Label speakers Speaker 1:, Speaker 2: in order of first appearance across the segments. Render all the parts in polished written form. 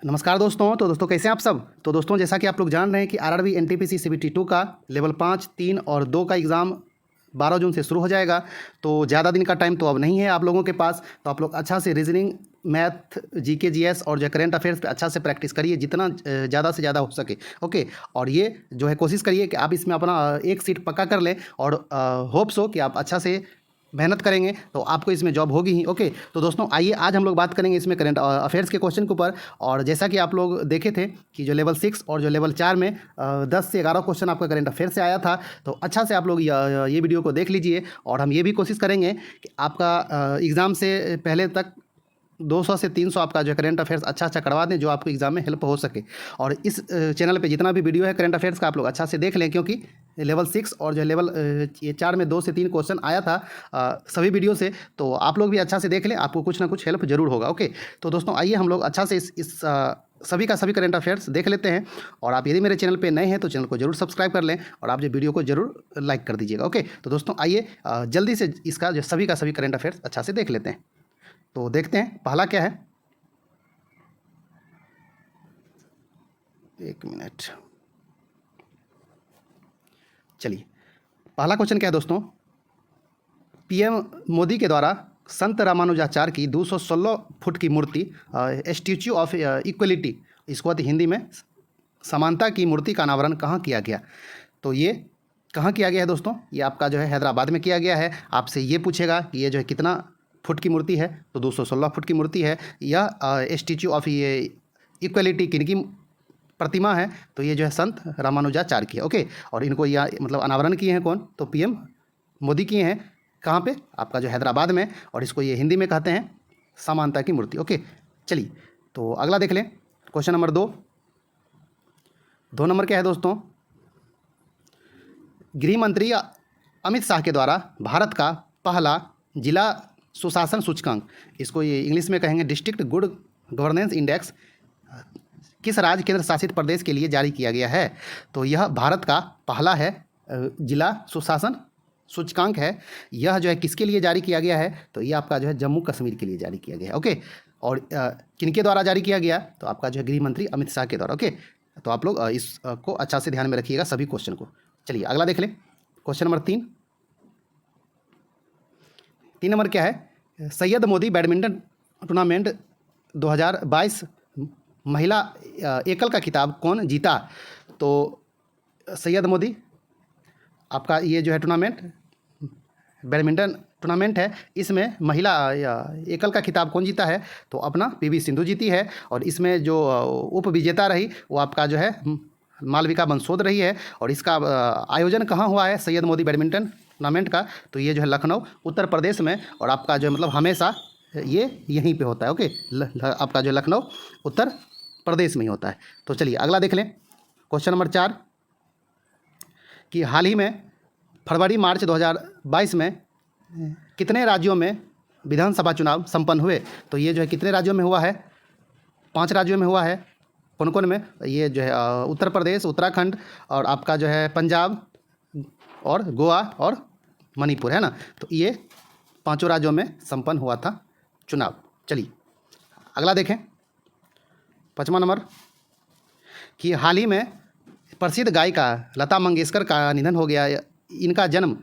Speaker 1: नमस्कार दोस्तों। तो दोस्तों कैसे हैं आप सब। तो दोस्तों जैसा कि आप लोग जान रहे हैं कि आरआरबी एनटीपीसी सीबीटी 2 का लेवल 5, 3 और 2 का एग्ज़ाम 12 जून से शुरू हो जाएगा। तो ज़्यादा दिन का टाइम तो अब नहीं है आप लोगों के पास। तो आप लोग अच्छा से रीजनिंग, मैथ, जीके, जीएस और जो करंट अफेयर्स पे अच्छा से प्रैक्टिस करिए जितना ज़्यादा से ज़्यादा हो सके। ओके, और ये जो है कोशिश करिए कि आप इसमें अपना एक सीट पक्का कर लें और होप्स हो कि आप अच्छा से मेहनत करेंगे तो आपको इसमें जॉब होगी ही। ओके, तो दोस्तों आइए आज हम लोग बात करेंगे इसमें करंट अफेयर्स के क्वेश्चन के ऊपर। और जैसा कि आप लोग देखे थे कि जो लेवल 6 और जो लेवल 4 में 10 से 11 क्वेश्चन आपका करंट अफेयर से आया था। तो अच्छा से आप लोग ये वीडियो को देख लीजिए और हम ये भी कोशिश करेंगे कि आपका एग्ज़ाम से पहले तक 200 से 300 आपका जो है करंट अफेयर्स अच्छा करवा दें जो आपको एग्ज़ाम में हेल्प हो सके। और इस चैनल पे जितना भी वीडियो है करंट अफेयर्स का आप लोग अच्छा से देख लें, क्योंकि लेवल 6 और जो लेवल ये 4 में 2 से 3 क्वेश्चन आया था सभी वीडियो से। तो आप लोग भी अच्छा से देख लें, आपको कुछ ना कुछ हेल्प जरूर होगा। ओके, तो दोस्तों आइए हम लोग अच्छा से इस सभी का सभी करंट अफेयर्स देख लेते हैं। और आप यदि मेरे चैनल पे नए हैं तो चैनल को जरूर सब्सक्राइब कर लें और आप जो वीडियो को जरूर लाइक कर दीजिएगा। ओके, तो दोस्तों आइए जल्दी से इसका जो सभी का सभी करंट अफेयर्स अच्छा से देख लेते हैं। तो देखते हैं पहला क्या है। एक मिनट, चलिए पहला क्वेश्चन क्या है दोस्तों। पीएम मोदी के द्वारा संत रामानुजाचार्य की 216 फुट की मूर्ति स्टैच्यू ऑफ इक्वलिटी, इसको आती हिंदी में समानता की मूर्ति का अनावरण कहाँ किया गया। तो ये कहाँ किया गया है दोस्तों, ये आपका जो है हैदराबाद में किया गया है। आपसे ये पूछेगा कि ये जो है कितना फुट की मूर्ति है, तो 216 फुट की मूर्ति है। यह स्टैच्यू ऑफ ये इक्वलिटी किनकी प्रतिमा है, तो ये जो है संत रामानुजाचार्य की है। ओके, और इनको यह मतलब अनावरण किए हैं कौन, तो पीएम मोदी किए हैं। कहाँ पे, आपका जो हैदराबाद में। और इसको ये हिंदी में कहते हैं समानता की मूर्ति। ओके, चलिए तो अगला देख लें क्वेश्चन नंबर 2। 2 नंबर क्या है दोस्तों। गृह मंत्री अमित शाह के द्वारा भारत का पहला जिला सुशासन सूचकांक, इसको ये इंग्लिश में कहेंगे डिस्ट्रिक्ट गुड गवर्नेंस इंडेक्स, किस राज्य केंद्र शासित प्रदेश के लिए जारी किया गया है। तो यह भारत का पहला है जिला सुशासन सूचकांक है। यह जो है किसके लिए जारी किया गया है, तो ये आपका जो है जम्मू कश्मीर के लिए जारी किया गया है। ओके, और किनके द्वारा जारी किया गया, तो आपका जो है गृह मंत्री अमित शाह के द्वारा। ओके, तो आप लोग इसको अच्छा से ध्यान में रखिएगा सभी क्वेश्चन को। चलिए अगला देख लें क्वेश्चन नंबर 3। 3 नंबर क्या है। सैयद मोदी बैडमिंटन टूर्नामेंट 2022 महिला एकल का खिताब कौन जीता। तो सैयद मोदी आपका ये जो है टूर्नामेंट बैडमिंटन टूर्नामेंट है, इसमें महिला एकल का खिताब कौन जीता है, तो अपना पीवी सिंधु जीती है। और इसमें जो उप विजेता रही वो आपका जो है मालविका बंसोद रही है। और इसका आयोजन कहाँ हुआ है सैयद मोदी बैडमिंटन टूर्नामेंट का, तो ये जो है लखनऊ उत्तर प्रदेश में। और आपका जो है मतलब हमेशा ये यहीं पे होता है। ओके, आपका जो लखनऊ उत्तर प्रदेश में ही होता है। तो चलिए अगला देख लें क्वेश्चन नंबर 4 कि हाल ही में फरवरी मार्च 2022 में कितने राज्यों में विधानसभा चुनाव संपन्न हुए। तो ये जो है कितने राज्यों में हुआ है, 5 राज्यों में हुआ है। कौन कौन में, ये जो है उत्तर प्रदेश, उत्तराखंड और आपका जो है पंजाब और गोवा और मणिपुर है ना। तो ये 5 राज्यों में संपन्न हुआ था चुनाव। चलिए अगला देखें 5वां नंबर कि हाल ही में प्रसिद्ध गायिका लता मंगेशकर का निधन हो गया। इनका जन्म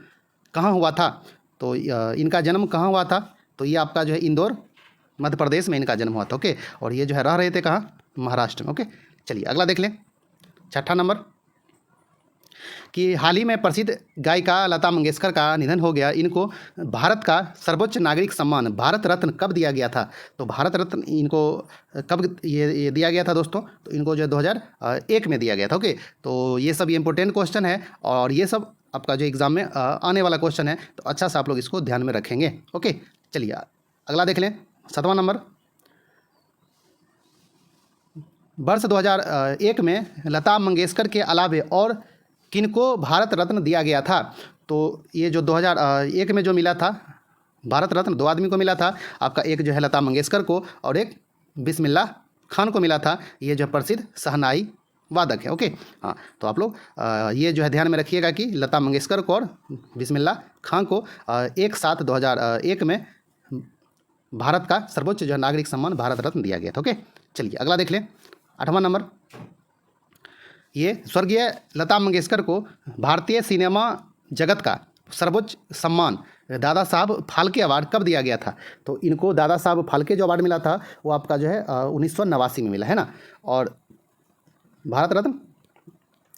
Speaker 1: कहाँ हुआ था, तो इनका जन्म कहाँ हुआ था, तो ये आपका जो है इंदौर मध्य प्रदेश में इनका जन्म हुआ था। ओके, और ये जो है रह रहे थे कहाँ, महाराष्ट्र में। ओके, चलिए अगला देख लें 6ठा नंबर कि हाल ही में प्रसिद्ध गायिका लता मंगेशकर का निधन हो गया। इनको भारत का सर्वोच्च नागरिक सम्मान भारत रत्न कब दिया गया था। तो भारत रत्न इनको कब ये दिया गया था दोस्तों, तो इनको जो है 2001 में दिया गया था। ओके, तो ये सब इम्पोर्टेंट क्वेश्चन है और ये सब आपका जो एग्ज़ाम में आने वाला क्वेश्चन है, तो अच्छा से आप लोग इसको ध्यान में रखेंगे। ओके, चलिए अगला देख लें 7वां नंबर। वर्ष 2001 में लता मंगेशकर के अलावे और किनको भारत रत्न दिया गया था। तो ये जो 2001 में जो मिला था भारत रत्न 2 आदमी को मिला था। आपका एक जो है लता मंगेशकर को और एक बिस्मिल्लाह खान को मिला था। ये जो प्रसिद्ध शहनाई वादक है। ओके, हाँ, तो आप लोग ये जो है ध्यान में रखिएगा कि लता मंगेशकर को और बिस्मिल्लाह खान को एक साथ 2001 में भारत का सर्वोच्च जो नागरिक सम्मान भारत रत्न दिया गया था। ओके, चलिए अगला देख लें। 8वां नंबर, ये स्वर्गीय लता मंगेशकर को भारतीय सिनेमा जगत का सर्वोच्च सम्मान दादा साहब फाल्के अवार्ड कब दिया गया था? तो इनको दादा साहब फाल्के जो अवार्ड मिला था वो आपका जो है 1989 में मिला है ना, और भारत रत्न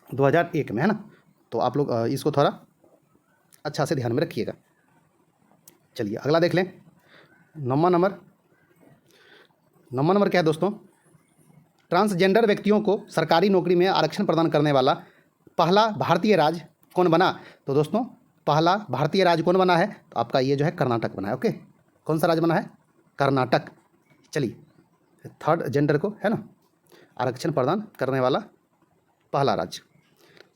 Speaker 1: 2001 में है ना। तो आप लोग इसको थोड़ा अच्छा से ध्यान में रखिएगा। चलिए अगला देख लें। 9वां नंबर क्या है दोस्तों? ट्रांसजेंडर व्यक्तियों को सरकारी नौकरी में आरक्षण प्रदान करने वाला पहला भारतीय राज्य कौन बना? तो दोस्तों पहला भारतीय राज्य कौन बना है? तो आपका ये जो है कर्नाटक बना है। ओके, कौन सा राज्य बना है? कर्नाटक। चलिए, थर्ड जेंडर को है ना आरक्षण प्रदान करने वाला पहला राज्य।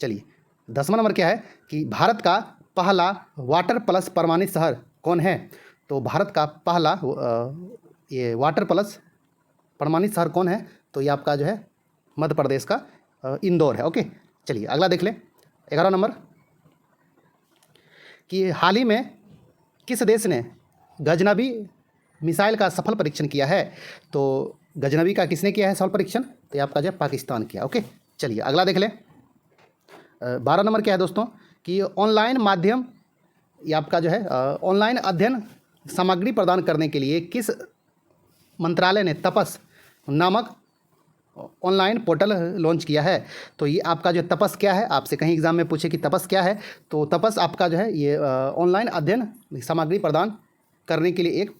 Speaker 1: चलिए 10वां नंबर क्या है कि भारत का पहला वाटर प्लस प्रमाणित शहर कौन है? तो भारत का पहला ये वाटर प्लस प्रमाणित शहर कौन है? तो ये आपका जो है मध्य प्रदेश का इंदौर है। ओके, चलिए अगला देख लें। 11वां नंबर कि हाल ही में किस देश ने गजनबी मिसाइल का सफल परीक्षण किया है? तो गजनबी का किसने किया है सफल परीक्षण? तो ये आपका जो है पाकिस्तान किया। ओके, चलिए अगला देख लें। 12 नंबर क्या है दोस्तों कि ऑनलाइन माध्यम ये आपका जो है ऑनलाइन अध्ययन सामग्री प्रदान करने के लिए किस मंत्रालय ने तपस नामक ऑनलाइन पोर्टल लॉन्च किया है? तो ये आपका जो तपस क्या है, आपसे कहीं एग्जाम में पूछे कि तपस क्या है, तो तपस आपका जो है ये ऑनलाइन अध्ययन सामग्री प्रदान करने के लिए एक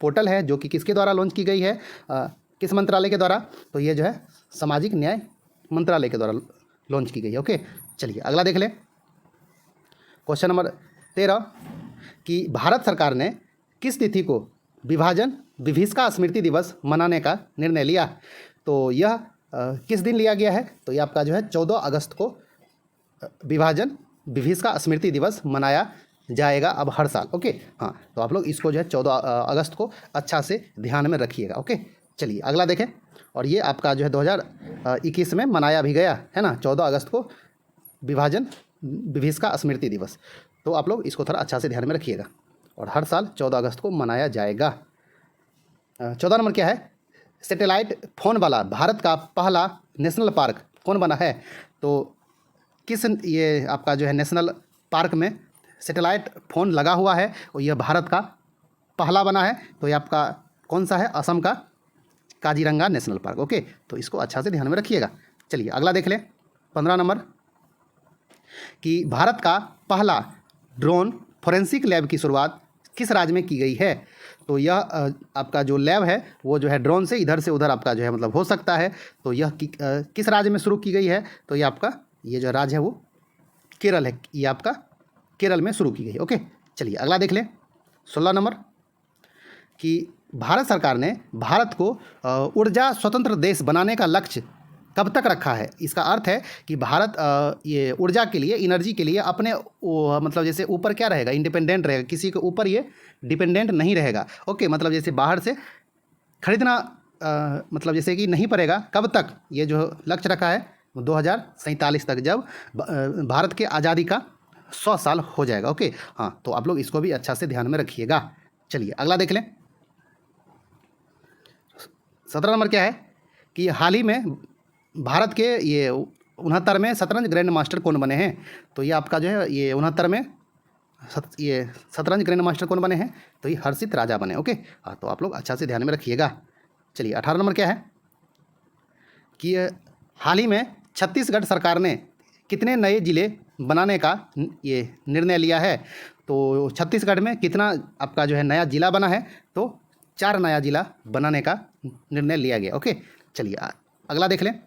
Speaker 1: पोर्टल है जो कि किसके द्वारा लॉन्च की गई है, किस मंत्रालय के द्वारा? तो ये जो है सामाजिक न्याय मंत्रालय के द्वारा लॉन्च की गई है। ओके, चलिए अगला देख लें। क्वेश्चन नंबर 13 कि भारत सरकार ने किस तिथि को विभाजन विभीषिका स्मृति दिवस मनाने का निर्णय लिया? तो यह किस दिन लिया गया है? तो ये आपका जो है 14 अगस्त को विभाजन विभीषिका स्मृति दिवस मनाया जाएगा अब हर साल। ओके, हाँ, तो आप लोग इसको जो है 14 अगस्त को अच्छा से ध्यान में रखिएगा। ओके, चलिए अगला देखें। और ये आपका जो है 2021 में मनाया भी गया है ना, 14 अगस्त को विभाजन विभीषिका स्मृति दिवस। तो आप लोग इसको थोड़ा अच्छा से ध्यान में रखिएगा और हर साल 14 अगस्त को मनाया जाएगा। 14 नंबर क्या है? सैटेलाइट फ़ोन वाला भारत का पहला नेशनल पार्क कौन बना है? तो किस ये आपका जो है नेशनल पार्क में सैटेलाइट फ़ोन लगा हुआ है और यह भारत का पहला बना है? तो ये आपका कौन सा है? असम का काजीरंगा नेशनल पार्क। ओके, तो इसको अच्छा से ध्यान में रखिएगा। चलिए अगला देख लें। 15 नंबर कि भारत का पहला ड्रोन फोरेंसिक लैब की शुरुआत किस राज्य में की गई है? तो यह आपका जो लैब है वो जो है ड्रोन से इधर से उधर आपका जो है मतलब हो सकता है। तो यह किस राज्य में शुरू की गई है? तो ये आपका ये जो राज्य है वो केरल है। ये आपका केरल में शुरू की गई है। ओके, चलिए अगला देख लें। 16 नंबर कि भारत सरकार ने भारत को ऊर्जा स्वतंत्र देश बनाने का लक्ष्य कब तक रखा है? इसका अर्थ है कि भारत ये ऊर्जा के लिए, एनर्जी के लिए अपने मतलब जैसे ऊपर क्या रहेगा, इंडिपेंडेंट रहेगा, किसी के ऊपर ये डिपेंडेंट नहीं रहेगा। ओके, मतलब जैसे बाहर से खरीदना मतलब जैसे कि नहीं पड़ेगा। कब तक ये जो लक्ष्य रखा है? 2047 तक, जब भारत के आज़ादी का 100 साल हो जाएगा। ओके, हाँ, तो आप लोग इसको भी अच्छा से ध्यान में रखिएगा। चलिए अगला देख लें। 17 नंबर क्या है कि हाल ही में भारत के ये 69वें शतरंज ग्रैंड मास्टर कौन बने हैं? तो ये आपका जो है ये 69वें ये शतरंज ग्रैंड मास्टर कौन बने हैं? तो ये हर्षित राजा बने। ओके, हाँ, तो आप लोग अच्छा से ध्यान में रखिएगा। चलिए 18 नंबर क्या है कि हाल ही में छत्तीसगढ़ सरकार ने कितने नए ज़िले बनाने का ये निर्णय लिया है? तो छत्तीसगढ़ में कितना आपका जो है नया ज़िला बना है? तो 4 नया ज़िला बनाने का निर्णय लिया गया। ओके, चलिए अगला देख लें।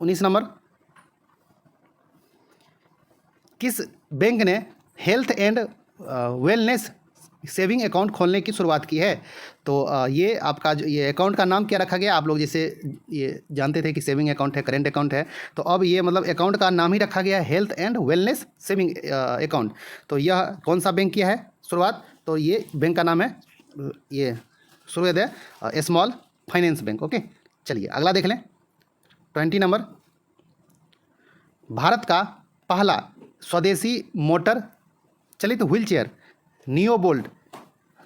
Speaker 1: 19 नंबर किस बैंक ने health and wellness saving account खोलने की शुरुआत की है? तो ये आपका जो ये अकाउंट का नाम क्या रखा गया? आप लोग जैसे ये जानते थे कि सेविंग अकाउंट है, करेंट अकाउंट है, तो अब ये मतलब अकाउंट का नाम ही रखा गया है health and wellness saving account. तो यह कौन सा बैंक किया है शुरुआत? तो ये बैंक का नाम है ये सूर्योदय स्मॉल फाइनेंस बैंक। ओके, चलिए अगला देख लें। 20 नंबर भारत का पहला स्वदेशी मोटर चलित व्हीलचेयर नियोबोल्ट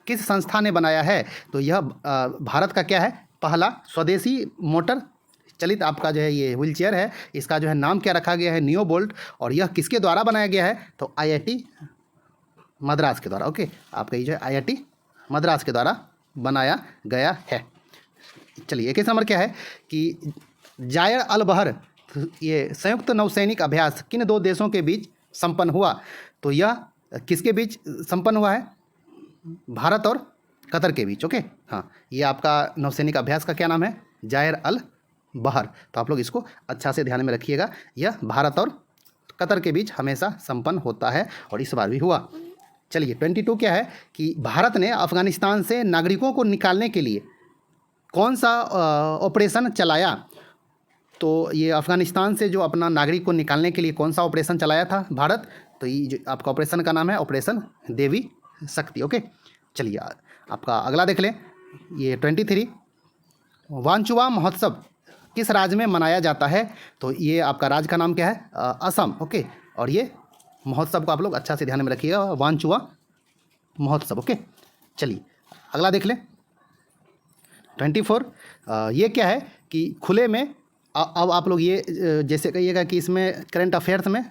Speaker 1: किस संस्था ने बनाया है? तो यह भारत का क्या है? पहला स्वदेशी मोटर चलित आपका जो है ये व्हील चेयर है, इसका जो है नाम क्या रखा गया है, नियो बोल्ट। और यह किसके द्वारा बनाया गया है, तो आईआईटी मद्रास के द्वारा। ओके, आपका ये जो है आईआईटी मद्रास के द्वारा बनाया गया है। चलिए 21 नंबर क्या है कि जायर अल बहर ये संयुक्त नौसैनिक अभ्यास किन दो देशों के बीच संपन्न हुआ, तो यह किसके बीच संपन्न हुआ है, भारत और कतर के बीच। ओके, हाँ, ये आपका नौसैनिक अभ्यास का क्या नाम है, जायर अल बहर। तो आप लोग इसको अच्छा से ध्यान में रखिएगा, यह भारत और कतर के बीच हमेशा संपन्न होता है और इस बार भी हुआ। चलिए 22 क्या है कि भारत ने अफगानिस्तान से नागरिकों को निकालने के लिए कौन सा ऑपरेशन चलाया, तो ये अफगानिस्तान से जो अपना नागरिक को निकालने के लिए कौन सा ऑपरेशन चलाया था भारत, तो ये जो आपका ऑपरेशन का नाम है ऑपरेशन देवी शक्ति। ओके, चलिए आपका अगला देख लें, ये 23 वांचुआ महोत्सव किस राज्य में मनाया जाता है, तो ये आपका राज्य का नाम क्या है, असम। ओके, और ये महोत्सव को आप लोग अच्छा से ध्यान में रखिएगा, वांचुआ महोत्सव। ओके, चलिए अगला देख लें 24 ये क्या है कि खुले में अब आप लोग ये जैसे कहिएगा कि इसमें करंट अफेयर्स में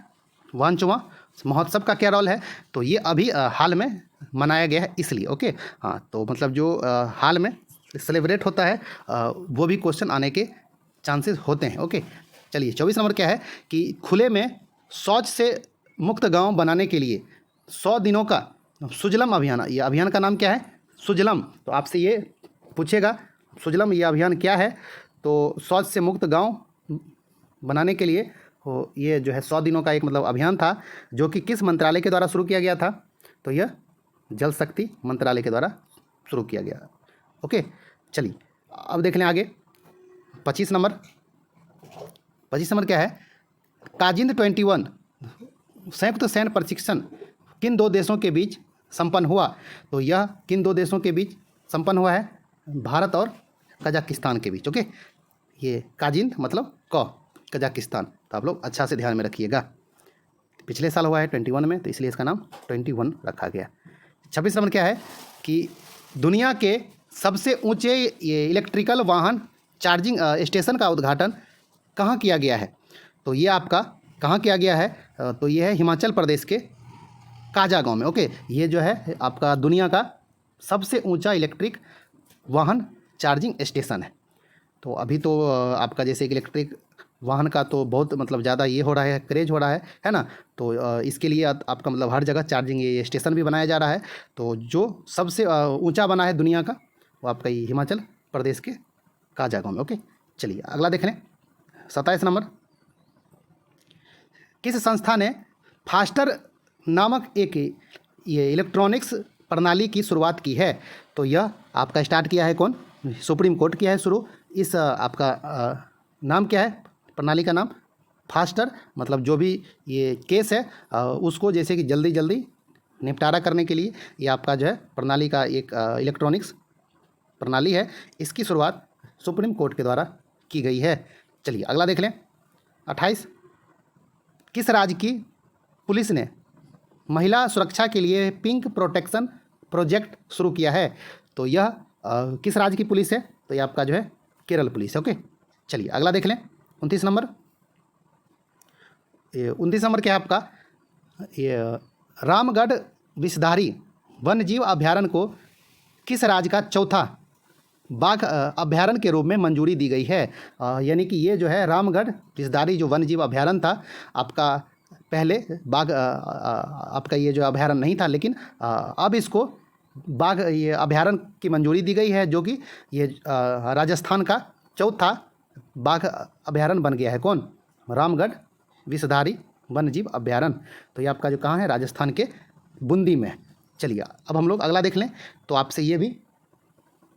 Speaker 1: वांचुआ महोत्सव का क्या रोल है, तो ये अभी हाल में मनाया गया है इसलिए। ओके, हाँ, तो मतलब जो हाल में सेलिब्रेट होता है वो भी क्वेश्चन आने के चांसेस होते हैं। ओके, चलिए 24 नंबर क्या है कि खुले में शौच से मुक्त गांव बनाने के लिए 100 दिनों का सुजलम अभियान, ये अभियान का नाम क्या है, सुजलम। तो आपसे ये पूछेगा सुजलम ये अभियान क्या है, तो शौच से मुक्त गांव बनाने के लिए ये जो है 100 दिनों का एक मतलब अभियान था, जो कि किस मंत्रालय के द्वारा शुरू किया गया था, तो यह जल शक्ति मंत्रालय के द्वारा शुरू किया गया। ओके, चलिए अब देख लें आगे 25 नंबर। 25 नंबर क्या है, काजिंद 21 संयुक्त सैन्य प्रशिक्षण किन दो देशों के बीच संपन्न हुआ, तो यह किन दो देशों के बीच संपन्न हुआ है, भारत और कजाकिस्तान के बीच। ओके, ये काजिंद मतलब कजाकिस्तान, तो आप लोग अच्छा से ध्यान में रखिएगा। पिछले साल हुआ है 21 में, तो इसलिए इसका नाम 21 रखा गया। 26 नंबर क्या है कि दुनिया के सबसे ऊंचे ये इलेक्ट्रिकल वाहन चार्जिंग स्टेशन का उद्घाटन कहाँ किया गया है, तो ये आपका कहाँ किया गया है, तो ये है हिमाचल प्रदेश के काजा गांव में। ओके, ये जो है आपका दुनिया का सबसे ऊंचा इलेक्ट्रिक वाहन चार्जिंग स्टेशन है। तो अभी तो आपका जैसे इलेक्ट्रिक वाहन का तो बहुत मतलब ज़्यादा ये हो रहा है, क्रेज हो रहा है ना, तो इसके लिए आपका मतलब हर जगह चार्जिंग ये स्टेशन भी बनाया जा रहा है। तो जो सबसे ऊंचा बना है दुनिया का, वो आपका ये हिमाचल प्रदेश के काजा गांव में। ओके, चलिए अगला देख लें 27 नंबर, किस संस्था ने फास्टर नामक एक ये इलेक्ट्रॉनिक्स प्रणाली की शुरुआत की है, तो यह आपका स्टार्ट किया है कौन, सुप्रीम कोर्ट किया है शुरू। इस आपका नाम क्या है, प्रणाली का नाम फास्टर, मतलब जो भी ये केस है उसको जैसे कि जल्दी जल्दी निपटारा करने के लिए ये आपका जो है प्रणाली का एक इलेक्ट्रॉनिक्स प्रणाली है, इसकी शुरुआत सुप्रीम कोर्ट के द्वारा की गई है। चलिए अगला देख लें 28, किस राज्य की पुलिस ने महिला सुरक्षा के लिए पिंक प्रोटेक्शन प्रोजेक्ट शुरू किया है, तो यह किस राज्य की पुलिस है, तो ये आपका जो है केरल पुलिस है। ओके, चलिए अगला देख लें 29 नंबर। ये 29 नंबर क्या है आपका, ये रामगढ़ विषधारी वन्यजीव अभ्यारण्य को किस राज्य का चौथा बाघ अभ्यारण्य के रूप में मंजूरी दी गई है, यानी कि ये जो है रामगढ़ विषधारी जो वन्यजीव अभ्यारण्य था आपका, पहले बाघ आपका ये जो अभ्यारण्य नहीं था, लेकिन अब इसको बाघ ये अभ्यारण्य की मंजूरी दी गई है, जो कि ये राजस्थान का चौथा बाघ अभ्यारण्य बन गया है। कौन, रामगढ़ विषधारी वन्यजीव अभ्यारण्य, तो ये आपका जो कहाँ है, राजस्थान के बूंदी में। चलिए अब हम लोग अगला देख लें, तो आपसे ये भी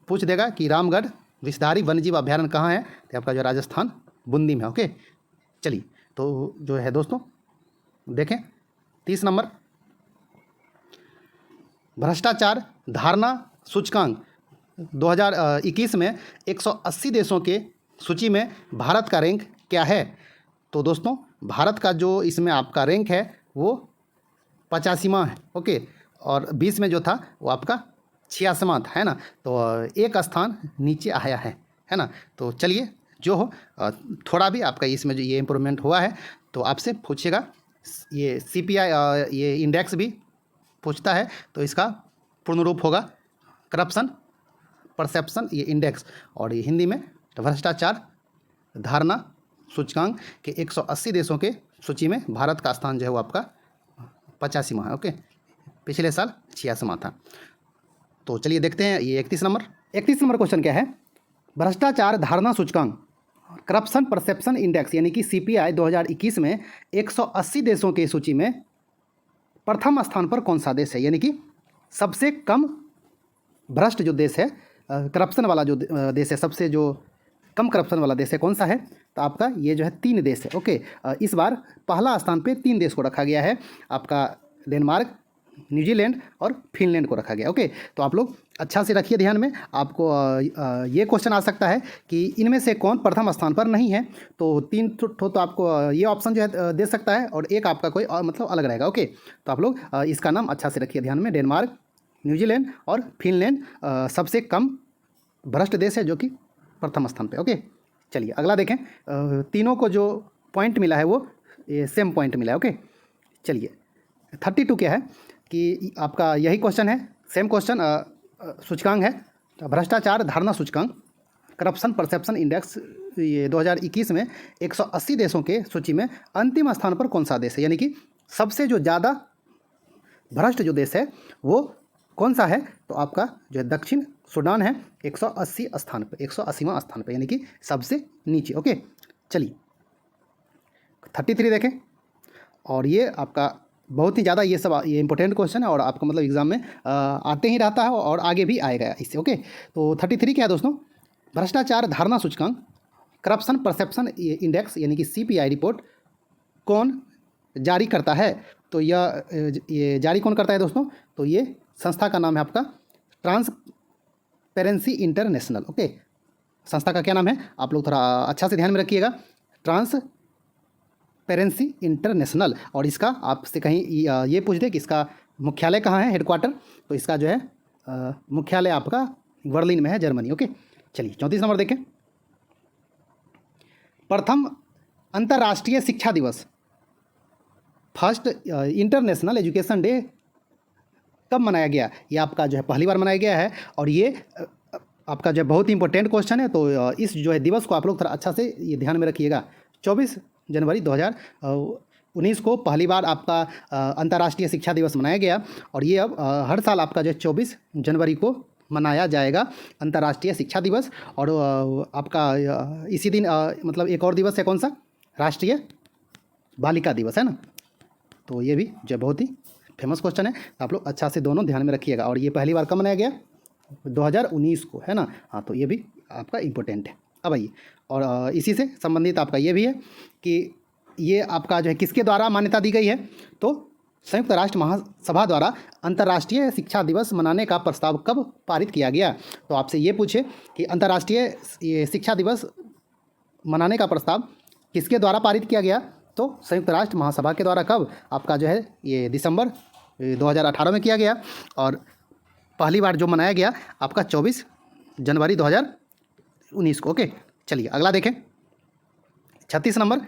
Speaker 1: पूछ देगा कि रामगढ़ विषधारी वन्यजीव अभ्यारण्य कहाँ है, तो आपका जो राजस्थान बूंदी में। ओके, चलिए तो जो है दोस्तों देखें 30 नंबर, भ्रष्टाचार धारणा सूचकांक 2021 में 180 देशों के सूची में भारत का रैंक क्या है, तो दोस्तों भारत का जो इसमें आपका रैंक है वो 85वां है। ओके, और 20 में जो था वो आपका 86वां था, है ना, तो एक स्थान नीचे आया है। है ना। तो चलिए जो हो थोड़ा भी आपका इसमें जो ये इम्प्रूवमेंट हुआ है तो आपसे पूछेगा। ये CPI ये इंडेक्स भी पूछता है तो इसका पूर्ण रूप होगा करप्शन परसेप्शन ये इंडेक्स, और ये हिंदी में भ्रष्टाचार धारणा सूचकांक के 180 देशों के सूची में भारत का स्थान जो है वो आपका 85वां है। ओके, पिछले साल 86वां था। तो चलिए देखते हैं ये 31 नंबर क्वेश्चन क्या है। भ्रष्टाचार धारणा सूचकांक करप्शन परसेप्शन इंडेक्स यानी कि CPI 2021 में 180 देशों की सूची में प्रथम स्थान पर कौन सा देश है, यानी कि सबसे कम भ्रष्ट जो देश है, करप्शन वाला जो देश है, सबसे जो कम करप्शन वाला देश है कौन सा है। तो आपका ये जो है 3 देश है। ओके, इस बार पहला स्थान पे 3 देश को रखा गया है, आपका डेनमार्क, न्यूजीलैंड और फिनलैंड को रखा गया। ओके, तो आप लोग अच्छा से रखिए ध्यान में। आपको ये क्वेश्चन आ सकता है कि इनमें से कौन प्रथम स्थान पर नहीं है। तो 3 तो आपको ये ऑप्शन जो है दे सकता है और एक आपका कोई और मतलब अलग रहेगा। ओके, तो आप लोग इसका नाम अच्छा से रखिए ध्यान में। डेनमार्क, न्यूजीलैंड और फिनलैंड सबसे कम भ्रष्ट देश है जो कि प्रथम स्थान पे। ओके, चलिए अगला देखें। तीनों को जो पॉइंट मिला है वो सेम पॉइंट मिला है। ओके, चलिए 32 क्या है कि आपका यही क्वेश्चन है, सेम क्वेश्चन। सूचकांक है तो भ्रष्टाचार धारणा सूचकांक करप्शन परसेप्शन इंडेक्स ये 2021 में 180 देशों के सूची में अंतिम स्थान पर कौन सा देश है, यानी कि सबसे जो ज़्यादा भ्रष्ट जो देश है वो कौन सा है। तो आपका जो है दक्षिण सूडान है 180 स्थान पर, 180वां स्थान पर, यानी कि सबसे नीचे। ओके, चलिए 33 देखें। और ये आपका बहुत ही ज़्यादा ये सब ये इंपॉर्टेंट क्वेश्चन है और आपका मतलब एग्जाम में आते ही रहता है और आगे भी आएगा इससे। ओके, तो 33 क्या है दोस्तों। भ्रष्टाचार धारणा सूचकांक करप्शन परसेप्शन इंडेक्स यानी कि CPI रिपोर्ट कौन जारी करता है। तो ये जारी कौन करता है दोस्तों। तो ये संस्था का नाम है आपका ट्रांसपेरेंसी इंटरनेशनल। ओके, संस्था का क्या नाम है आप लोग थोड़ा अच्छा से ध्यान में रखिएगा, ट्रांसपेरेंसी इंटरनेशनल। और इसका आपसे कहीं ये पूछ दे कि इसका मुख्यालय कहाँ है, हेडक्वार्टर, तो इसका जो है मुख्यालय आपका बर्लिन में है, जर्मनी। ओके, चलिए 34 नंबर देखें। प्रथम अंतर्राष्ट्रीय शिक्षा दिवस फर्स्ट इंटरनेशनल एजुकेशन डे कब मनाया गया। ये आपका जो है पहली बार मनाया गया है और ये आपका जो है बहुत ही इंपॉर्टेंट क्वेश्चन है। तो इस जो है दिवस को आप लोग थोड़ा अच्छा से ये ध्यान में रखिएगा। 24 जनवरी 2019 को पहली बार आपका अंतर्राष्ट्रीय शिक्षा दिवस मनाया गया और ये अब हर साल आपका जो 24 जनवरी को मनाया जाएगा अंतर्राष्ट्रीय शिक्षा दिवस। और आपका इसी दिन मतलब एक और दिवस है कौन सा, राष्ट्रीय बालिका दिवस है ना। तो ये भी जो बहुत ही फेमस क्वेश्चन है, आप लोग अच्छा से दोनों ध्यान में रखिएगा। और ये पहली बार कब मनाया गया, 2019 को, है ना। हाँ, तो ये भी आपका इम्पोर्टेंट है। अब आइए, और इसी से संबंधित आपका ये भी है कि ये आपका जो है किसके द्वारा मान्यता दी गई है। तो संयुक्त राष्ट्र महासभा द्वारा अंतर्राष्ट्रीय शिक्षा दिवस मनाने का प्रस्ताव कब पारित किया गया। तो आपसे ये पूछे कि अंतर्राष्ट्रीय शिक्षा दिवस मनाने का प्रस्ताव किसके द्वारा पारित किया गया। तो संयुक्त राष्ट्र महासभा के द्वारा कब, आपका जो है ये दिसंबर 2018 में किया गया और पहली बार जो मनाया गया आपका 24 जनवरी 2019 को। ओके, चलिए अगला देखें। 36 नंबर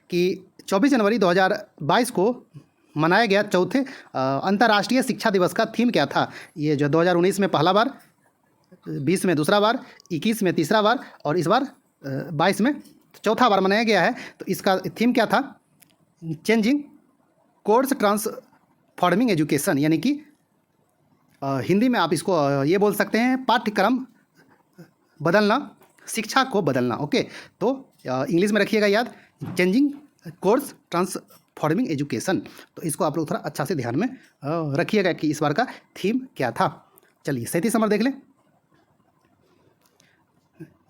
Speaker 1: कि 24 जनवरी 2022 को मनाया गया चौथे अंतर्राष्ट्रीय शिक्षा दिवस का थीम क्या था। ये जो 2019 में पहला बार, 20 में दूसरा बार, 21 में तीसरा बार और इस बार 22 में चौथा बार मनाया गया है। तो इसका थीम क्या था, चेंजिंग कोर्स ट्रांसफॉर्मिंग एजुकेशन, यानी कि हिंदी में आप इसको ये बोल सकते हैं पाठ्यक्रम बदलना, शिक्षा को बदलना। ओके, तो इंग्लिश में रखिएगा याद, चेंजिंग कोर्स ट्रांसफॉर्मिंग एजुकेशन। तो इसको आप लोग थोड़ा अच्छा से ध्यान में रखिएगा कि इस बार का थीम क्या था। चलिए 37 नंबर देख लें।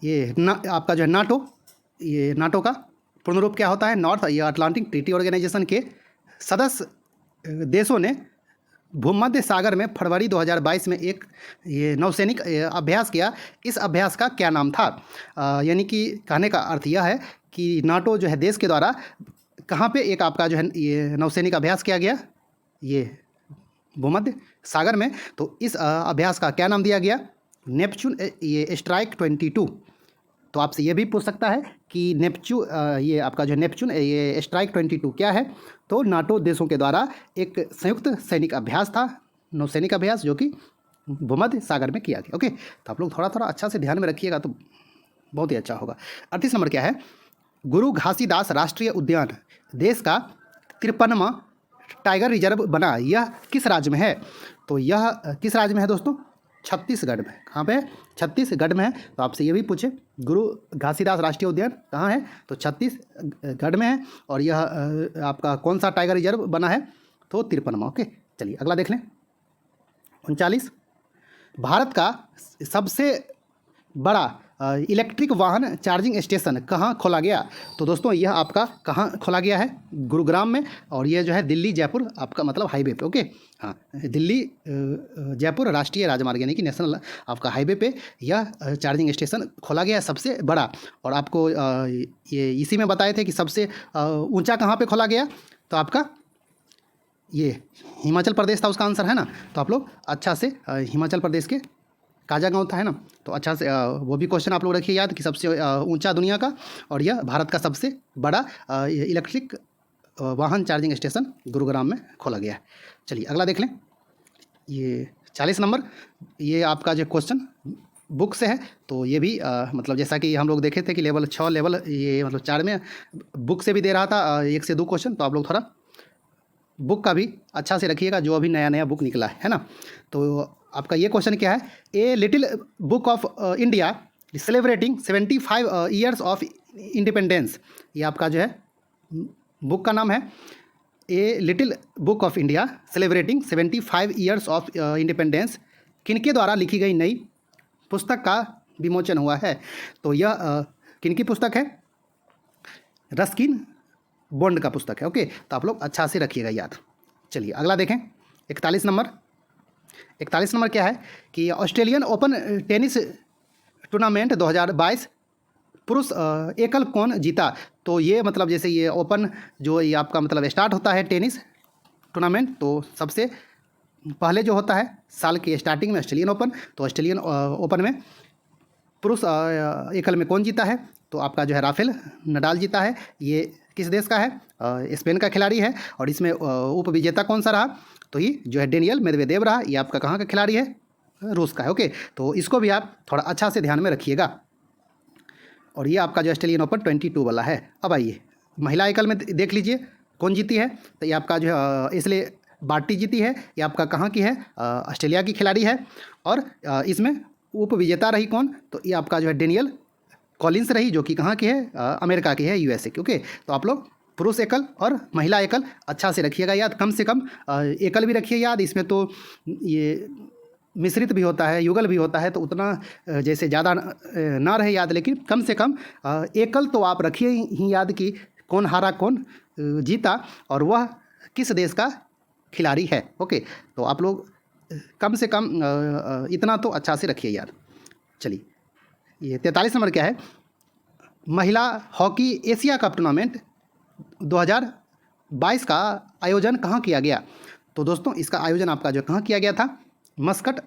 Speaker 1: ये आपका जो है नाटो, ये नाटो का पूर्ण रूप क्या होता है, नॉर्थ अटलांटिक ट्रीटी ऑर्गेनाइजेशन के सदस्य देशों ने भूमध्य सागर में फरवरी 2022 में एक ये नौसैनिक अभ्यास किया। इस अभ्यास का क्या नाम था। यानी कि कहने का अर्थ यह है कि नाटो जो है देश के द्वारा कहाँ पे एक आपका जो है ये नौसैनिक अभ्यास किया गया, ये भूमध्य सागर में। तो इस अभ्यास का क्या नाम दिया गया, नेपच्यून ये स्ट्राइक 22। तो आपसे ये भी पूछ सकता है कि ये आपका जो नेपच्यून ये स्ट्राइक 22 क्या है। तो नाटो देशों के द्वारा एक संयुक्त सैनिक अभ्यास था, नौसैनिक अभ्यास, जो कि भूमध्य सागर में किया गया। ओके, तो आप लोग थोड़ा थोड़ा अच्छा से ध्यान में रखिएगा तो बहुत ही अच्छा होगा। 38 नंबर क्या है, गुरु घासीदास राष्ट्रीय उद्यान देश का 53वां टाइगर रिजर्व बना, यह किस राज्य में है। तो यह किस राज्य में है दोस्तों, छत्तीसगढ़ में। कहाँ पे है, छत्तीसगढ़ में है। तो आपसे ये भी पूछे गुरु घासीदास राष्ट्रीय उद्यान कहाँ है, तो छत्तीसगढ़ में है। और यह आपका कौन सा टाइगर रिजर्व बना है, तो 53वां। ओके, चलिए अगला देख लें। 39, भारत का सबसे बड़ा इलेक्ट्रिक वाहन चार्जिंग स्टेशन कहाँ खोला गया। तो दोस्तों यह आपका कहाँ खोला गया है, गुरुग्राम में। और ये जो है दिल्ली जयपुर आपका मतलब हाईवे पे। ओके, हाँ, दिल्ली जयपुर राष्ट्रीय राजमार्ग यानी कि नेशनल आपका हाईवे पे यह चार्जिंग स्टेशन खोला गया है, सबसे बड़ा। और आपको ये इसी में बताए थे कि सबसे ऊंचा कहाँ पे खोला गया, तो आपका ये हिमाचल प्रदेश था उसका आंसर, है ना। तो आप लोग अच्छा से हिमाचल प्रदेश के काजा गाँव था, है ना। तो अच्छा से वो भी क्वेश्चन आप लोग रखिए याद कि सबसे ऊंचा दुनिया का, और यह भारत का सबसे बड़ा इलेक्ट्रिक वाहन चार्जिंग स्टेशन गुरुग्राम में खोला गया है। चलिए अगला देख लें। ये 40 नंबर, ये आपका जो क्वेश्चन बुक से है। तो ये भी मतलब जैसा कि हम लोग देखे थे कि लेवल 6 लेवल ये मतलब 4 में बुक से भी दे रहा था 1 से 2 क्वेश्चन। तो आप लोग थोड़ा बुक का भी अच्छा से रखिएगा, जो अभी नया नया बुक निकला है ना। तो आपका ये क्वेश्चन क्या है, a little book of India celebrating 75 years of independence. ये आपका जो है बुक का नाम है, a little book of India celebrating 75 years of independence किनके द्वारा लिखी गई नई पुस्तक का विमोचन हुआ है। तो यह किनकी पुस्तक है, रस्किन बॉन्ड का पुस्तक है। ओके, तो आप लोग अच्छा से रखिएगा याद। चलिए अगला देखें। 41 नंबर क्या है कि ऑस्ट्रेलियन ओपन टेनिस टूर्नामेंट 2022 पुरुष एकल कौन जीता। तो ये मतलब जैसे ये ओपन जो ये आपका मतलब स्टार्ट होता है टेनिस टूर्नामेंट, तो सबसे पहले जो होता है साल के स्टार्टिंग में ऑस्ट्रेलियन ओपन। तो ऑस्ट्रेलियन ओपन में पुरुष एकल में कौन जीता है, तो आपका जो है राफेल नडाल जीता है। ये किस देश का है, स्पेन का खिलाड़ी है। और इसमें उप विजेता कौन सा रहा, तो ये जो है डेनियल मेदवेदेव रहा। ये आपका कहाँ का खिलाड़ी है, रूस का है। ओके, तो इसको भी आप थोड़ा अच्छा से ध्यान में रखिएगा। और ये आपका जो ऑस्ट्रेलियन ओपन 22 वाला है। अब आइए महिला एकल में देख लीजिए कौन जीती है। तो ये आपका जो है इसलिए बार्टी जीती है। ये आपका कहाँ की है, ऑस्ट्रेलिया की खिलाड़ी है। और इसमें उप विजेता रही कौन, तो ये आपका जो है डेनियल कॉलिंस रही, जो कि कहाँ की है, अमेरिका की है, यूएसए की। ओके, तो आप लोग पुरुष एकल और महिला एकल अच्छा से रखिएगा याद। कम से कम एकल भी रखिए याद, इसमें तो ये मिश्रित भी होता है, युगल भी होता है, तो उतना जैसे ज़्यादा ना रहे याद, लेकिन कम से कम एकल तो आप रखिए ही याद कि कौन हारा कौन जीता और वह किस देश का खिलाड़ी है। ओके, तो आप लोग कम से कम इतना तो अच्छा से रखिए याद। चलिए ये 43 नंबर क्या है, महिला हॉकी एशिया कप टूर्नामेंट 2022 का आयोजन कहाँ किया गया। तो दोस्तों इसका आयोजन आपका जो कहाँ किया गया था, मस्कट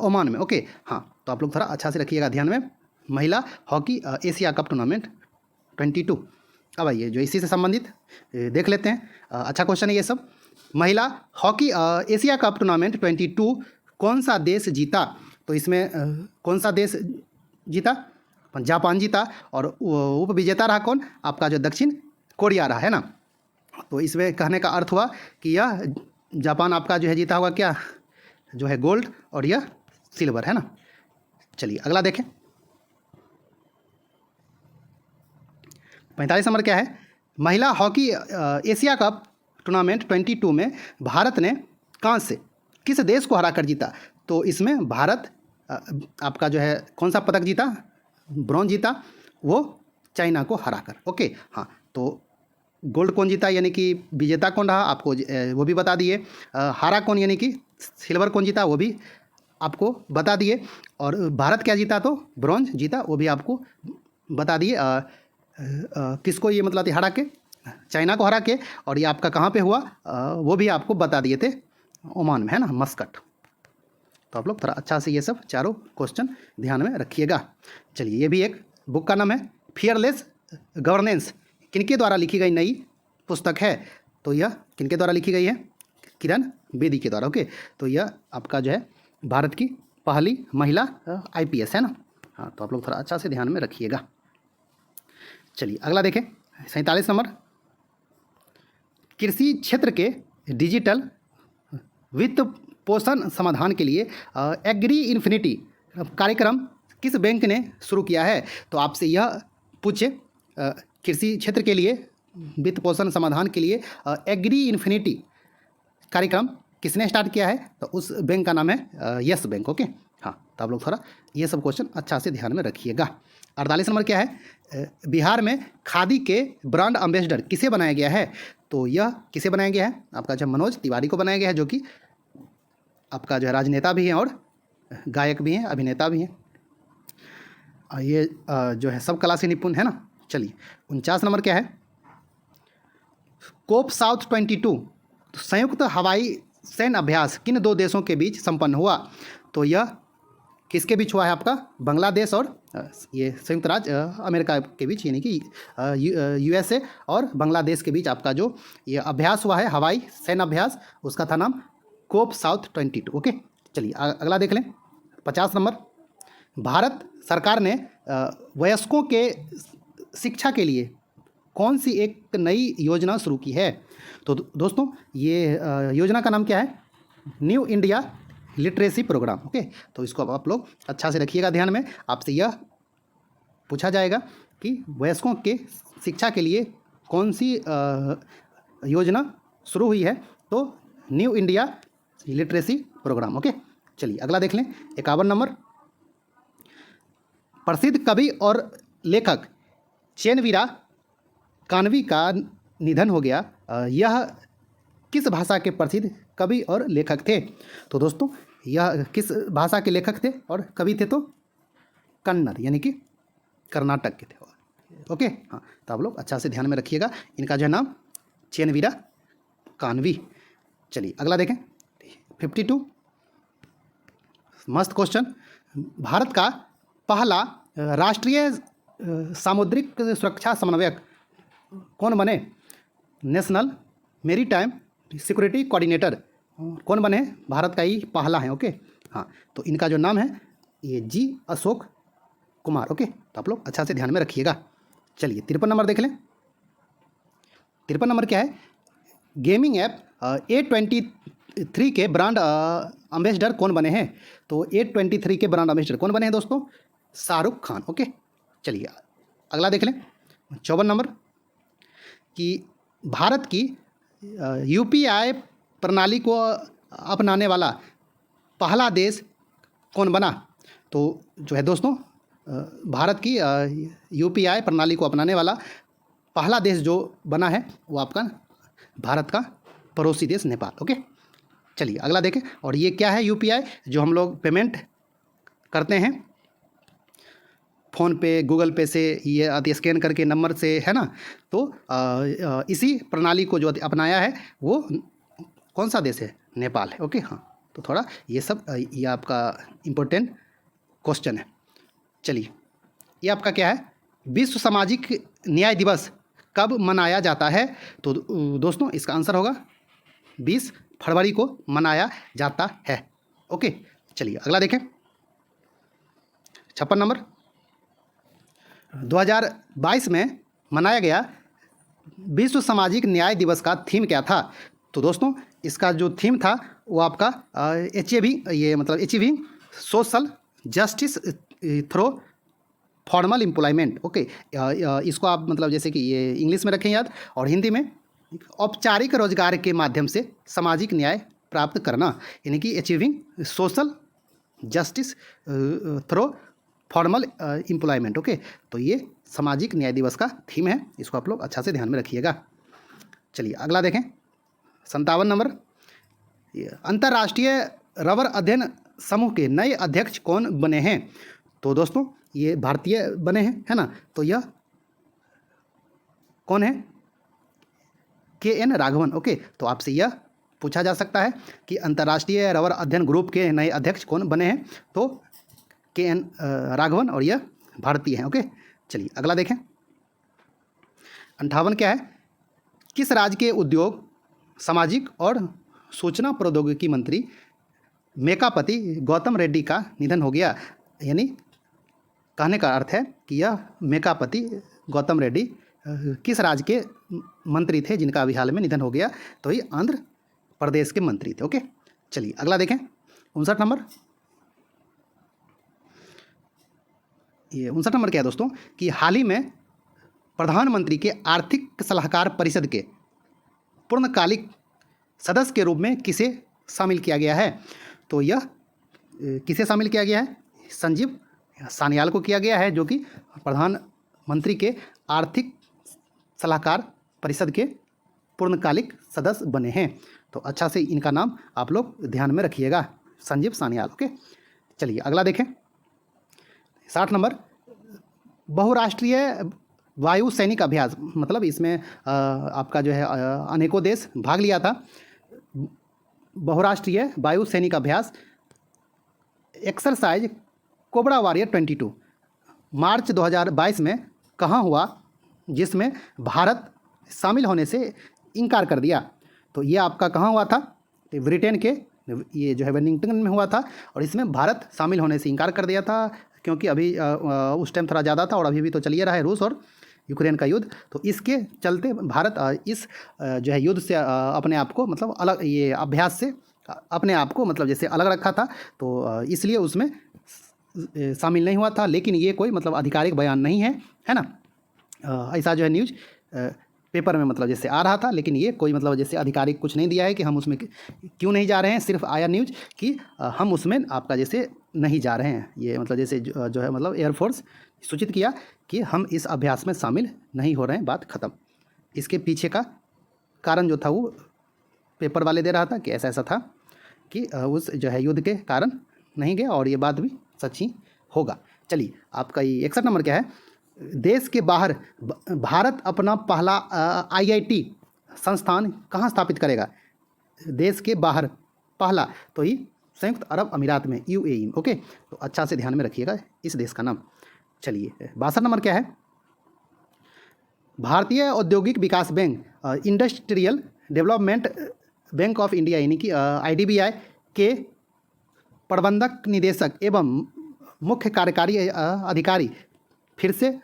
Speaker 1: ओमान में। ओके, हाँ, तो आप लोग थोड़ा अच्छा से रखिएगा ध्यान में, महिला हॉकी एशिया कप टूर्नामेंट 22। अब आइए जो इसी से संबंधित देख लेते हैं। अच्छा क्वेश्चन है ये सब। महिला हॉकी एशिया कप टूर्नामेंट 22 कौन सा देश जीता। तो इसमें कौन सा देश जीता, जापान जीता। और उप विजेता रहा कौन, आपका जो दक्षिण कोरिया रहा, है ना। तो इसमें कहने का अर्थ हुआ कि यह जापान आपका जो है जीता होगा क्या, जो है गोल्ड, और यह सिल्वर, है ना। चलिए अगला देखें। 45 नंबर क्या है, महिला हॉकी एशिया कप टूर्नामेंट 22 में भारत ने कांस्य किस देश को हराकर जीता। तो इसमें भारत आपका जो है कौन सा पदक जीता, ब्रॉन्ज जीता, वो चाइना को हराकर। ओके, हाँ, तो गोल्ड कौन जीता यानी कि विजेता कौन रहा आपको वो भी बता दिए। हारा कौन यानी कि सिल्वर कौन जीता वो भी आपको बता दिए। और भारत क्या जीता, तो ब्रॉन्ज जीता, वो भी आपको बता दिए। किसको ये मतलब हरा के, चाइना को हरा के। और ये आपका कहाँ पे हुआ वो भी आपको बता दिए थे, ओमान में, है ना, मस्कट। तो आप लोग थोड़ा अच्छा से ये सब चारों क्वेश्चन ध्यान में रखिएगा। चलिए ये भी एक बुक का नाम है फियरलेस गवर्नेंस। किनके द्वारा लिखी गई नई पुस्तक है? तो यह किनके द्वारा लिखी गई है? किरण बेदी के द्वारा। ओके, तो यह आपका जो है भारत की पहली महिला IPS है ना। हाँ, तो आप लोग थोड़ा अच्छा से ध्यान में रखिएगा। चलिए अगला देखें, 47 नंबर, कृषि क्षेत्र के डिजिटल वित्त पोषण समाधान के लिए एग्री इन्फिनिटी कार्यक्रम किस बैंक ने शुरू किया है? तो आपसे यह पूछे कृषि क्षेत्र के लिए वित्त पोषण समाधान के लिए एग्री इन्फिनिटी कार्यक्रम किसने स्टार्ट किया है? तो उस बैंक का नाम है यस बैंक। ओके, हाँ, तो आप लोग थोड़ा ये सब क्वेश्चन अच्छा से ध्यान में रखिएगा। 48 नंबर क्या है? बिहार में खादी के ब्रांड एम्बेसडर किसे बनाया गया है? तो यह किसे बनाया गया है? आपका जो मनोज तिवारी को बनाया गया है, जो कि आपका जो है राजनेता भी हैं और गायक भी हैं, अभिनेता भी हैं। ये जो है सब कला से निपुण है ना। चलिए 49 नंबर क्या है? कोप साउथ 22 संयुक्त हवाई सैन्य अभ्यास किन दो देशों के बीच संपन्न हुआ? तो यह किसके बीच हुआ है? आपका बांग्लादेश और ये संयुक्त राज्य अमेरिका के बीच, यानी कि USA और बांग्लादेश के बीच आपका जो ये अभ्यास हुआ है, हवाई सैन्य अभ्यास, उसका था नाम कोप साउथ 22। ओके, चलिए अगला देख लें, 50 नंबर, भारत सरकार ने वयस्कों के शिक्षा के लिए कौन सी एक नई योजना शुरू की है? तो दोस्तों ये योजना का नाम क्या है? New India literacy program. Okay, तो इसको आप लोग अच्छा से रखिएगा ध्यान में। आपसे यह पूछा जाएगा कि वयस्कों के शिक्षा के लिए कौन सी योजना शुरू हुई है? तो new India literacy program. Okay, चलिए अगला देख लें, 51 नंबर, प्रसिद्ध कवि और लेखक चेनवीरा कानवी का निधन हो गया। यह किस भाषा के प्रसिद्ध कवि और लेखक थे? तो दोस्तों यह किस भाषा के लेखक थे और कवि थे? तो कन्नड़, यानी कि कर्नाटक के थे। ओके, हाँ, तो आप लोग अच्छा से ध्यान में रखिएगा। इनका जो नाम चेनवीरा कानवी। चलिए अगला देखें, 52, मस्त क्वेश्चन, भारत का पहला राष्ट्रीय सामुद्रिक सुरक्षा समन्वयक कौन बने? नेशनल मेरीटाइम सिक्योरिटी कोऑर्डिनेटर कौन बने? भारत का ही पहला है। ओके, हाँ, तो इनका जो नाम है ये G अशोक कुमार। ओके, तो आप लोग अच्छा से ध्यान में रखिएगा। चलिए 53 नंबर देख लें, 53 नंबर क्या है? गेमिंग ऐप A23 के ब्रांड एम्बेसडर कौन बने हैं? तो A23 के ब्रांड एम्बेसडर कौन बने हैं दोस्तों? शाहरुख खान। ओके, चलिए अगला देख लें, 54 नंबर, कि भारत की UPI प्रणाली को अपनाने वाला पहला देश कौन बना? तो जो है दोस्तों भारत की UPI प्रणाली को अपनाने वाला पहला देश जो बना है वो आपका भारत का पड़ोसी देश नेपाल। ओके, चलिए अगला देखें, और ये क्या है? UPI जो हम लोग पेमेंट करते हैं फ़ोन पे, गूगल पे से, ये आती स्कैन करके नंबर से, है ना। तो इसी प्रणाली को जो अपनाया है वो कौन सा देश है? नेपाल है। ओके, हाँ, तो थोड़ा ये सब ये आपका इम्पोर्टेंट क्वेश्चन है। चलिए ये आपका क्या है? विश्व सामाजिक न्याय दिवस कब मनाया जाता है? तो दोस्तों इसका आंसर होगा 20 फरवरी को मनाया जाता है। ओके, चलिए अगला देखें, 56 नंबर, 2022 में मनाया गया विश्व सामाजिक न्याय दिवस का थीम क्या था? तो दोस्तों इसका जो थीम था वो आपका achieving social justice through formal employment. Okay, इसको आप मतलब जैसे कि ये इंग्लिश में रखें याद, और हिंदी में औपचारिक रोजगार के माध्यम से सामाजिक न्याय प्राप्त करना, यानी कि achieving social justice through formal employment. Okay, तो ये सामाजिक न्याय दिवस का थीम है, इसको आप लोग अच्छा से ध्यान में रखिएगा। चलिए अगला देखें, 57 नंबर, अंतर्राष्ट्रीय रबर अध्ययन समूह के नए अध्यक्ष कौन बने हैं? तो दोस्तों ये भारतीय बने हैं, है ना। तो यह कौन है? KN राघवन। ओके, तो आपसे यह पूछा जा सकता है कि अंतर्राष्ट्रीय रबर अध्ययन ग्रुप के नए अध्यक्ष कौन बने हैं? तो KN राघवन, और यह भारतीय हैं। ओके, चलिए अगला देखें। 58 क्या है, किस राज्य के उद्योग, सामाजिक और सूचना प्रौद्योगिकी मंत्री मेकापति गौतम रेड्डी का निधन हो गया? यानी कहने का अर्थ है कि यह मेकापति गौतम रेड्डी किस राज्य के मंत्री थे जिनका अभी हाल में निधन हो गया? तो ये आंध्र प्रदेश के मंत्री थे। ओके, चलिए अगला देखें। 59 नंबर, ये 59 नंबर क्या है दोस्तों कि हाल ही में प्रधानमंत्री के आर्थिक सलाहकार परिषद के पूर्णकालिक सदस्य के रूप में किसे शामिल किया गया है? तो यह किसे शामिल किया गया है? संजीव सान्याल को किया गया है, जो कि प्रधानमंत्री के आर्थिक सलाहकार परिषद के पूर्णकालिक सदस्य बने हैं। तो अच्छा से इनका नाम आप लोग ध्यान में रखिएगा, संजीव सान्याल। ओके, चलिए अगला देखें। 60 नंबर, बहुराष्ट्रीय वायु सैनिक अभ्यास, मतलब इसमें आपका जो है अनेकों देश भाग लिया था। बहुराष्ट्रीय वायु सैनिक अभ्यास एक्सरसाइज कोबरा वॉरियर 22 मार्च 2022 में कहाँ हुआ, जिसमें भारत शामिल होने से इनकार कर दिया? तो ये आपका कहाँ हुआ था? तो ब्रिटेन के ये जो है वेलिंगटन में हुआ था, और इसमें भारत शामिल होने से इनकार कर दिया था, क्योंकि अभी उस टाइम थोड़ा ज़्यादा था, और अभी भी तो चलिए रहा है रूस और यूक्रेन का युद्ध। तो इसके चलते भारत इस जो है युद्ध से अपने आप को, मतलब अलग, ये अभ्यास से अपने आप को मतलब जैसे अलग रखा था, तो इसलिए उसमें शामिल नहीं हुआ था। लेकिन ये कोई मतलब आधिकारिक बयान नहीं है, है ना। ऐसा जो है न्यूज़ पेपर में मतलब जैसे आ रहा था, लेकिन ये कोई मतलब जैसे आधिकारिक कुछ नहीं दिया है कि हम उसमें क्यों नहीं जा रहे हैं। सिर्फ आया न्यूज़ कि हम उसमें आपका जैसे नहीं जा रहे हैं। ये मतलब जैसे जो है मतलब एयरफोर्स सूचित किया कि हम इस अभ्यास में शामिल नहीं हो रहे हैं, बात ख़त्म। इसके पीछे का कारण जो था वो पेपर वाले दे रहा था कि ऐसा ऐसा था कि उस जो है युद्ध के कारण नहीं गए, और ये बात भी सच ही होगा। चलिए आपका ये 61 नंबर क्या है, देश के बाहर भारत अपना पहला IIT संस्थान कहाँ स्थापित करेगा? देश के बाहर पहला, तो ये संयुक्त अरब अमीरात में, UAE। ओके, तो अच्छा से ध्यान में रखिएगा इस देश का नाम। चलिए 62 नंबर क्या है, भारतीय औद्योगिक विकास bank industrial development bank of India यानी कि IDBI के प्रबंधक निदेशक एवं मुख्य कार्यकारी अधिकारी फिर से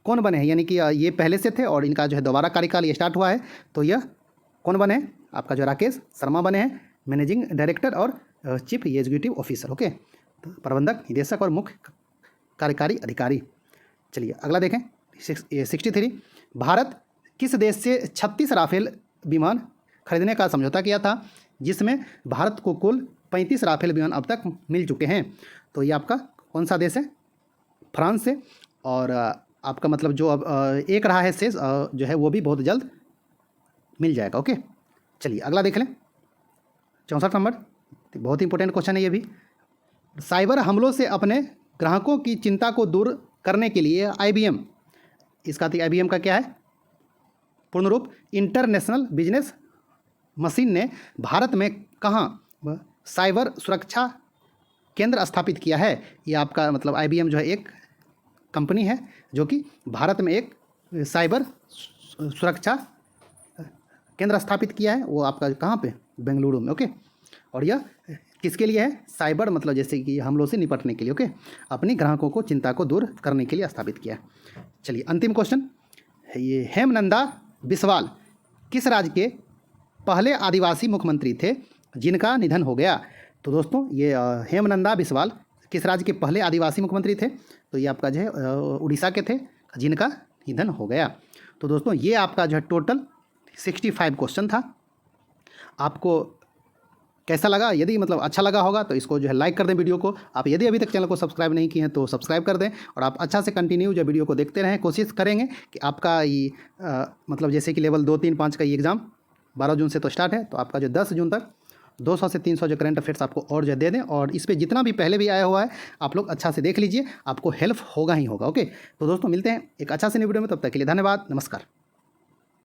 Speaker 1: कौन बने हैं? यानी कि ये पहले से थे और इनका जो है दोबारा कार्यकाल ये स्टार्ट हुआ है, तो यह कौन बने हैं? आपका जो राकेश शर्मा बने हैं मैनेजिंग डायरेक्टर और चीफ एग्जीक्यूटिव ऑफिसर। ओके, तो प्रबंधक निदेशक और मुख्य कार्यकारी अधिकारी। चलिए अगला देखें। 63, भारत किस देश से 36 राफेल विमान खरीदने का समझौता किया था, जिसमें भारत को कुल 35 राफेल विमान अब तक मिल चुके हैं? तो ये आपका कौन सा देश है? फ्रांस से। और आपका मतलब जो अब एक रहा है शेष जो है वो भी बहुत जल्द मिल जाएगा। ओके, चलिए अगला देख लें। 64 नंबर, बहुत इंपॉर्टेंट क्वेश्चन है ये भी। साइबर हमलों से अपने ग्राहकों की चिंता को दूर करने के लिए IBM, इसका IBM का क्या है पूर्ण रूप? इंटरनेशनल बिजनेस मशीन ने भारत में कहाँ साइबर सुरक्षा केंद्र स्थापित किया है? ये आपका मतलब IBM जो है एक कंपनी है जो कि भारत में एक साइबर सुरक्षा केंद्र स्थापित किया है। वो आपका कहाँ पे? बेंगलुरु में। ओके, और यह किसके लिए है? साइबर मतलब जैसे कि हमलों से निपटने के लिए। ओके, अपनी ग्राहकों को चिंता को दूर करने के लिए स्थापित किया है। चलिए अंतिम क्वेश्चन है ये, हेमनंदा बिस्वाल किस राज्य के पहले आदिवासी मुख्यमंत्री थे जिनका निधन हो गया? तो दोस्तों ये हेमनंदा बिस्वाल किस राज्य के पहले आदिवासी मुख्यमंत्री थे? तो ये आपका जो है उड़ीसा के थे जिनका निधन हो गया। तो दोस्तों ये आपका जो है टोटल 65 क्वेश्चन था। आपको कैसा लगा? यदि मतलब अच्छा लगा होगा तो इसको जो है लाइक कर दें वीडियो को। आप यदि अभी तक चैनल को सब्सक्राइब नहीं किए हैं तो सब्सक्राइब कर दें, और आप अच्छा से कंटिन्यू जो वीडियो को देखते रहें। कोशिश करेंगे कि आपका ये मतलब जैसे कि लेवल 2, 3, 5 का ये एग्ज़ाम 12 जून से तो स्टार्ट है, तो आपका जो 10 जून तक 200 से 300 जो करंट अफेयर्स आपको और जो दे दें, और इस पर जितना भी पहले भी आया हुआ है आप लोग अच्छा से देख लीजिए, आपको हेल्प होगा ही होगा। ओके, तो दोस्तों मिलते हैं एक अच्छा से न्यू वीडियो में, तब तक के लिए धन्यवाद, नमस्कार।